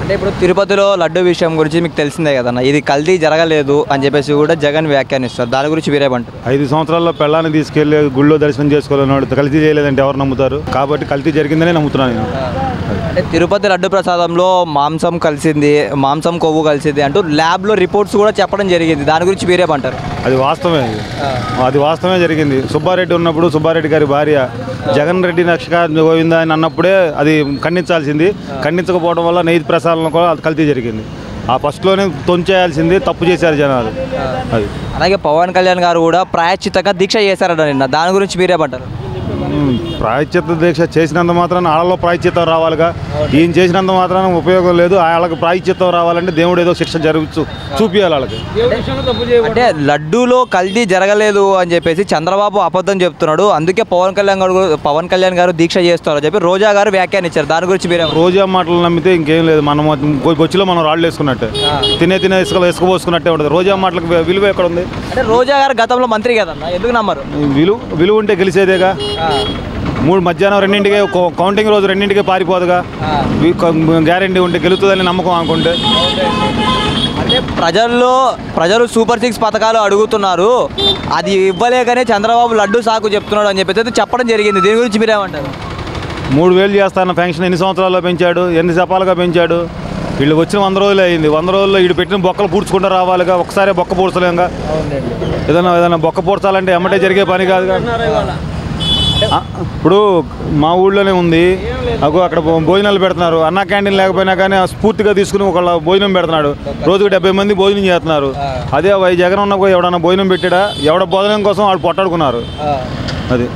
అంటే ఇప్పుడు తిరుపతిలో లడ్డు విషయం గురించి మీకు తెలిసిందే కదన్న, ఇది కల్తీ జరగలేదు అని చెప్పేసి కూడా జగన్ వ్యాఖ్యానిస్తారు. దాని గురించి మీరేమంటారు? 5 సంవత్సరాల్లో పెళ్ళాన్ని తీసుకెళ్లి గుళ్ళో దర్శనం చేసుకోలేని కల్తీ చేయలేదంటే ఎవరు నమ్ముతారు? కాబట్టి కల్తీ జరిగిందనే నమ్ముతున్నాను నేను. అంటే తిరుపతి లడ్డు ప్రసాదంలో మాంసం కొవ్వు కలిసింది అంటూ ల్యాబ్లో రిపోర్ట్స్ కూడా చెప్పడం జరిగింది. దాని గురించి మీరేమంటారు? అది వాస్తవమే జరిగింది. సుబ్బారెడ్డి ఉన్నప్పుడు సుబ్బారెడ్డి గారి భార్య జగన్ రెడ్డి నక్షగా గోవిందా అని అన్నప్పుడే అది ఖండించాల్సింది. ఖండించకపోవడం వల్ల నెయ్యి ప్రసాదంలో కూడా అది కల్తీ జరిగింది. ఆ ఫస్ట్లోనే తొంచేయాల్సింది, తప్పు చేశారు జనాలు. అది అలాగే పవన్ కళ్యాణ్ గారు కూడా ప్రాయశ్చితంగా దీక్ష చేశారట నిన్న. దాని గురించి మీరేమంటారు? ప్రాయశ్చిత్త దీక్ష చేసినంత మాత్రాన వాళ్ళలో ప్రాయశ్చిత్తం రావాలిగా. ఈయన చేసినంత మాత్రాన ఉపయోగం లేదు. వాళ్ళకి ప్రాయశ్చిత్తం రావాలంటే దేవుడు ఏదో శిక్ష చూపించాలి వాళ్ళకి. అంటే లడ్డూలో కల్తీ జరగలేదు అని చెప్పేసి చంద్రబాబు అబద్ధం చెప్తున్నాడు, అందుకే పవన్ కళ్యాణ్ గారు దీక్ష చేస్తున్నారు అని చెప్పి రోజా గారు వ్యాఖ్యానించారు. దాని గురించి మీరే? రోజా మాటలు నమ్మితే ఇంకేం లేదు. మనం బొచ్చులో మనం రాళ్ళు వేసుకున్నట్టే, తినే ఇసుక పోసుకున్నట్టే ఉంటుంది. రోజా మాటలకు విలువ ఎక్కడ ఉంది? అంటే రోజా గారు గతంలో మంత్రి కదన్నా, ఎందుకు నమ్మరు? విలువ ఉంటే గెలిచేదేగా. మధ్యాహ్నం 2ంటికే కౌంటింగ్ రోజు 2ంటికే పారిపోదుగా. గ్యారెంటీ ఉంటే గెలుతుందని నమ్మకం అనుకుంటే. అంటే ప్రజలు సూపర్ 6 పథకాలు అడుగుతున్నారు, అది ఇవ్వలేకనే చంద్రబాబు లడ్డు సాకు చెప్తున్నాడు అని చెప్పేసి చెప్పడం జరిగింది. దీని గురించి మీరేమంటారు? 3000 చేస్తాన్న పెన్షన్ ఎన్ని సంవత్సరాల్లో పెంచాడు? ఎన్ని సపాలుగా పెంచాడు? వీళ్ళు వచ్చిన 100 రోజులు అయింది. 100 రోజుల్లో వీడు పెట్టిన బొక్కలు పూడ్చుకుంటూ రావాలిగా. ఒకసారి బొక్క పూడ్చలేంగా. ఏదైనా బొక్క పూడ్చాలంటే ఎమ్మటే జరిగే పని కాదుగా. ఇప్పుడు మా ఊళ్ళోనే ఉంది, అక్కడ భోజనాలు పెడుతున్నారు. అన్నా క్యాంటీన్ లేకపోయినా కానీ స్ఫూర్తిగా తీసుకుని ఒకళ్ళ భోజనం పెడుతున్నాడు. రోజుకు 70 మంది భోజనం చేస్తున్నారు. అదే జగన్ ఉన్న ఎవడన్నా భోజనం పెట్టాడా? ఎవడ భోజనం కోసం వాళ్ళు పొట్టాడుకున్నారు. అది